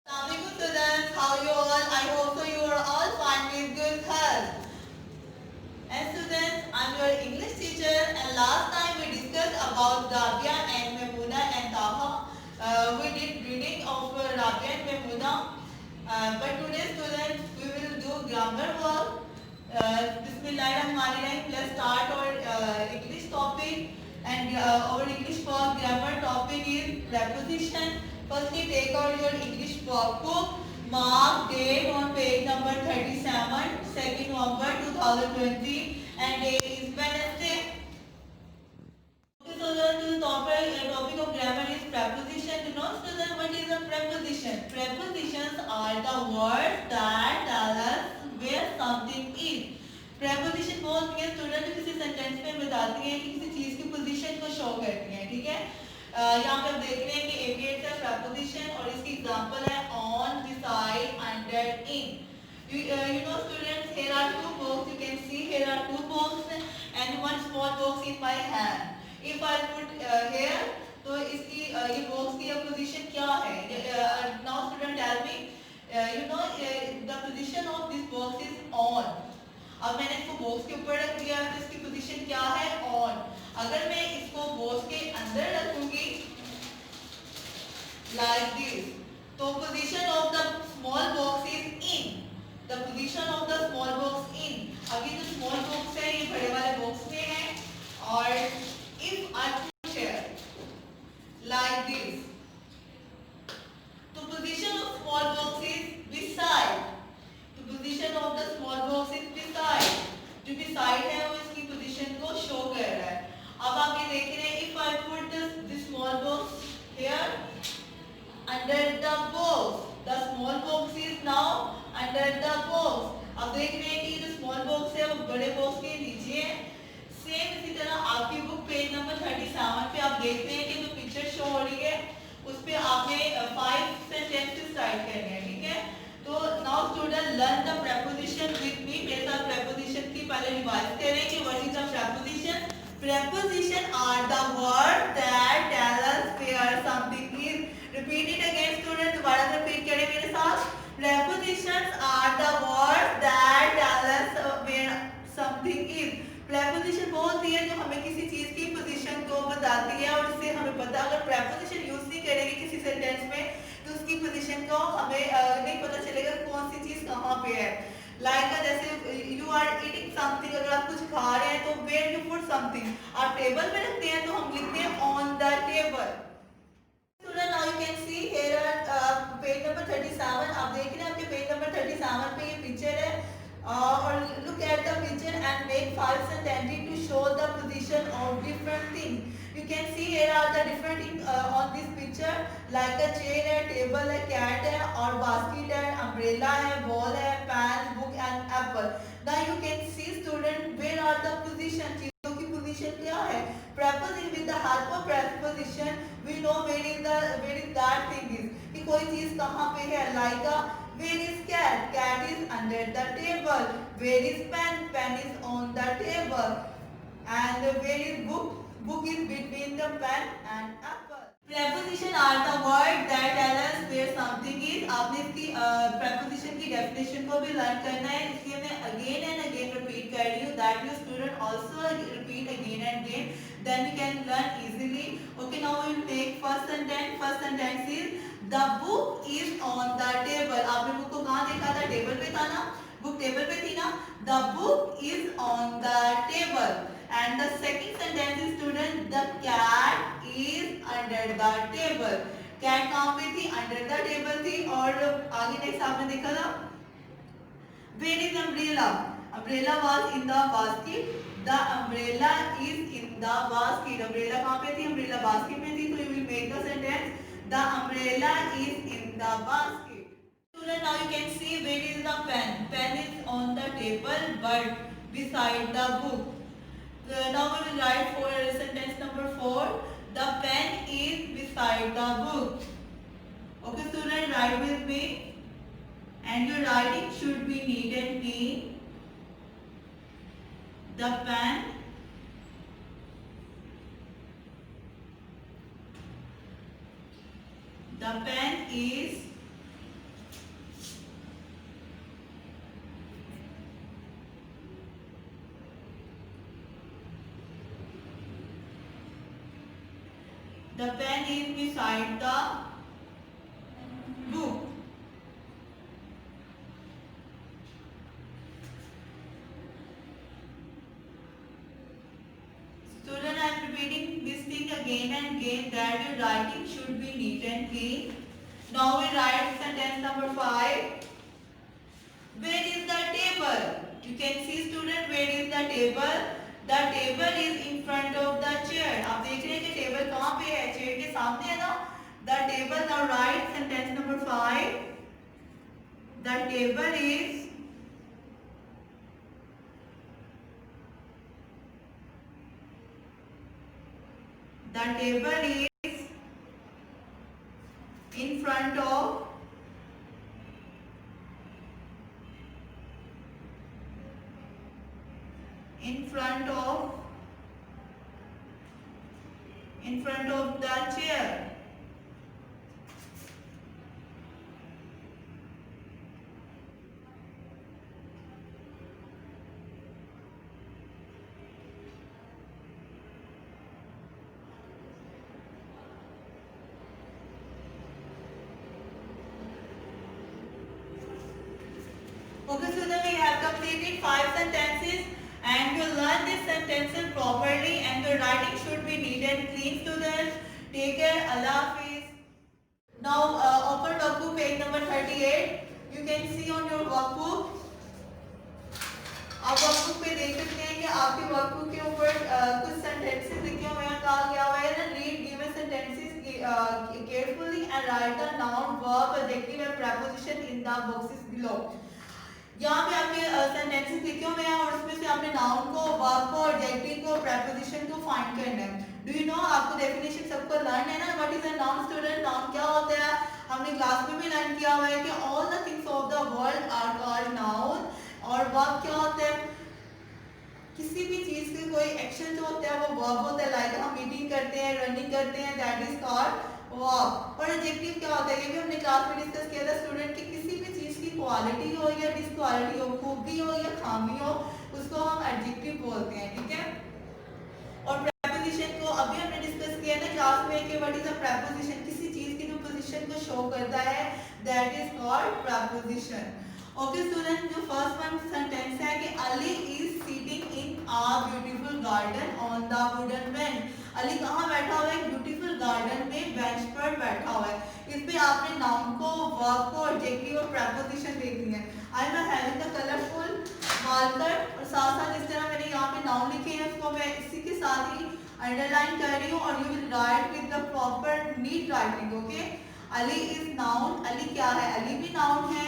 Assalamualaikum students, how you all? I hope so you are all fine with good health. And students, I'm your English teacher and last time we discussed about Rabia and Memuna and Taha. We did reading of Rabia and Memuna. But today students, we will do grammar work. Bismillahirrahmanirrahim. Let's start our English topic. And our English work grammar topic is preposition. Firstly, take out your English workbook. Mark date on page number 37, 2nd November 2020, and day is Wednesday. Okay, so the topic of grammar is preposition. Do you know students what is a preposition? Prepositions are the words that tell us where something is. preposition बोलती है student किसी sentence में बताती हैं कि किसी चीज की पोजीशन को शो करती हैं, ठीक है। यहाँ पे आप देख रहे हैं कि एविएट का preposition और इसकी एग्जांपल है on, beside, under, in. You know students, here are two books. You can see here are two books and one small box in my hand. If I put here, तो इसकी ये box की position क्या है? Now student tell me, you know the position of this box is on. अब मैंने इसको box के ऊपर रख दिया तो इसकी पोजीशन क्या है? ऑन. अगर मैं इसको बॉक्स के अंदर रखूंगी like this, तो position of the small box is in. The position of the small box in. अब ये जो स्मॉल बॉक्स है ये बड़े वाले बॉक्स में है और if I put here like this, तो position of small box is beside. तो position of the small box is beside. जो beside है वो इसकी position को show कर रहा है. अब आप ये देख रहे हैं if I put this small box here under the box, the small box is now under the box. अब देख रहे हैं कि जो small box है वो बड़े box के नीचे है. सेम इसी तरह आपकी बुक पेज नंबर 37 पे आप देखते हैं कि जो पिक्चर शो हो रही है उस पे आपने 5 सेंटेंसेस राइट करने हैं, ठीक है। तो now student learn the preposition with me. मेरे साथ preposition की पहले रिवाइज करें कि what is the preposition. Preposition are the words that tell us where something is. Repeat it again student. दोबारा से रिपीट करें मेरे साथ. Prepositions are the words that tell us where something is. preposition बोलती है जो हमें किसी चीज की पोजीशन को बताती है और इससे हमें पता, अगर preposition यूज नहीं करेंगे किसी सेंटेंस में तो उसकी पोजीशन को हमें नहीं पता चलेगा कौन सी चीज कहाँ पे है. लाइक जैसे यू आर ईटिंग समथिंग, अगर आप कुछ खा रहे हैं तो वेयर यू पुट समथिंग. आप टेबल पे रखते हैं तो हम लिखते हैं on the table. Student, now you can see here are page number 37. आप देख रहे हैं आपके पेज नंबर 37 पे ये पिक्चर है और look at the picture and make 5 sentences to show the position of different things. You can see here are the different things on this picture like a chair है, table है, cat है और basket है, umbrella है, ball है, pen, book and apple. Now you can see student where are the position. चीजों की position क्या है? Preposition, with the help of preposition we know where is that thing is, कि कोई चीज कहाँ पे है. Like a where is cat? Cat is under the table. Where is pen? Pen is on the table. And where is book? Book is between the pen and apple. Preposition are the word that tell us where something is. आपने इसकी preposition की definition को भी learn करना है, इसलिए मैं again and again repeat कर रही हूँ that you student also repeat again and again, then you can learn easily. Okay, now we will take first sentence. First sentence is the book is on the table. आपने book को कहाँ देखा था? Table पे था ना, book table पे थी ना. The book is on the table. And the second sentence is student the cat is under the table. cat कहाँ पे थी? under the table थी. और आगे नेक्स्ट आपने देखा था where is umbrella? umbrella was in the basket. the umbrella is in the basket. umbrella कहाँ पे थी? umbrella basket में थी. so you will make the sentence the umbrella is in the basket. Student, now you can see where is the pen. pen is on the table but beside the book. Now we will write for sentence number 4. The pen is beside the book. Okay student, write with me. And your writing should be neat and clean. The pen is The pen is beside the book. Student, I am repeating this thing again and again that your writing should be neat and clean. Now we write sentence number 5. Where is the table? You can see student, where is the table? The table is in front of the chair. आप देख रहे हैं कि table कहाँ पे है? Chair के सामने है ना? The table. Now write sentence number 5. The table is in front of the chair. Okay, so then we have completed 5 sentences and you learn these sentences properly and your writing should be neat and clean, students. Take care. Allah Hafiz. Now open workbook page number 38. You can see on your workbook. आप workbook पे देख सकते हैं कि आपके workbook के ऊपर कुछ सेंटेंसेस लिखे हुए हैं, कहा गया हुआ है ना, read given sentences carefully and right the noun verb adjective and preposition in the boxes below. यहाँ पे आपके सेंटेंसेस लिखे हुए हैं और उसमें से आपने नाउन को, वर्ब को, एडजेक्टिव को, प्रीपोजिशन को फाइंड करना है. डू यू नो, आपको डेफिनेशन सबको लर्न है ना, what is a noun student? Noun क्या होता है? हमने क्लास में भी लर्न किया हुआ है कि all the things of the world are called noun. और वर्ब क्या होता है? किसी भी चीज के कोई एक्शन जो होता है वो वर्ब होता है. लाइक हम मीटिंग करते हैं, रनिंग करते हैं, दैट इज कॉल्ड वर्ब. और एडजेक्टिव क्या होता है? ये भी हमने क्लास में डिस्कस किया था स्टूडेंट कि किसी भी चीज की क्वालिटी हो या डिसक्वालिटी हो, खूबी हो या खामी हो, उसको हम एडजेक्टिव बोलते हैं. ठीक है. और प्रीपोजिशन को अभी हमने डिस्कस किया ना क्लास में कि व्हाट इज अ प्रीपोजिशन? किसी चीज की जो पोजीशन को शो करता है, that is called preposition. Okay student, जो फर्स्ट वन सेंटेंस है कि Ali is sitting in a beautiful garden on the wooden bench. Ali कहाँ बैठा हुआ है? ब्यूटीफुल गार्डन में बेंच पर बैठा हुआ है. इस पे आपने नाउन को, वर्ब को, एडजेक्टिव और प्रीपोजिशन देखनी है. I am having the colourful marker और साथ साथ इस तरह मैंने यहाँ पे नाउन लिखे हैं, उसको मैं इसी के साथ ही अंडरलाइन कर रही हूँ और you will write with the proper neat writing. Okay. Ali is noun. Ali क्या है? अली भी नाउन है.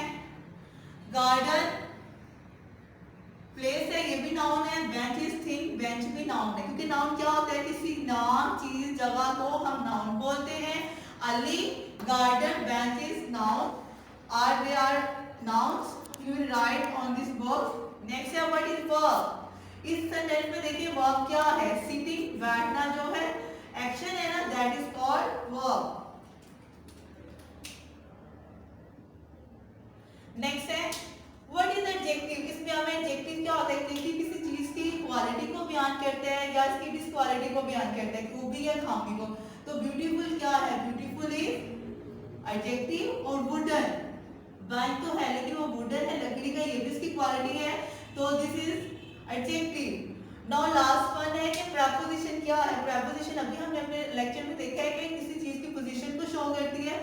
गार्डन प्लेस है, ये भी नाउन है. बेंच इज थिंग, बेंच भी नाउन है. क्योंकि नाउन क्या होता है? किसी नाम, चीज, जगह को हम नाउन बोलते हैं. Ali, garden, bench is noun. Are they are nouns. You will write on this box. Next है व्हाट इज वर्ब. इस सेंटेंस में देखिए वर्ब क्या है? सिटिंग, बैठना जो है एक्शन है ना, that is called verb. Next है व्हाट इज एडजेक्टिव. इसमें हमें एडजेक्टिव क्या होता है? देखिए किसी चीज की क्वालिटी को बयान करते हैं या इसकी डिसक्वालिटी को बयान करते हैं, खूबी या खामी को. तो ब्यूटीफुल क्या है? Beautiful is adjective. और वुडन, बेंच तो है लेकिन वो वुडन है, लकड़ी का, ये भी इसकी क्वालिटी है, तो this is adjective. Now last one है कि प्रीपोजिशन क्या है? प्रीपोजिशन अभी हमने अपने लेक्चर में देखा है कि किसी चीज की पोजीशन को शो करती है.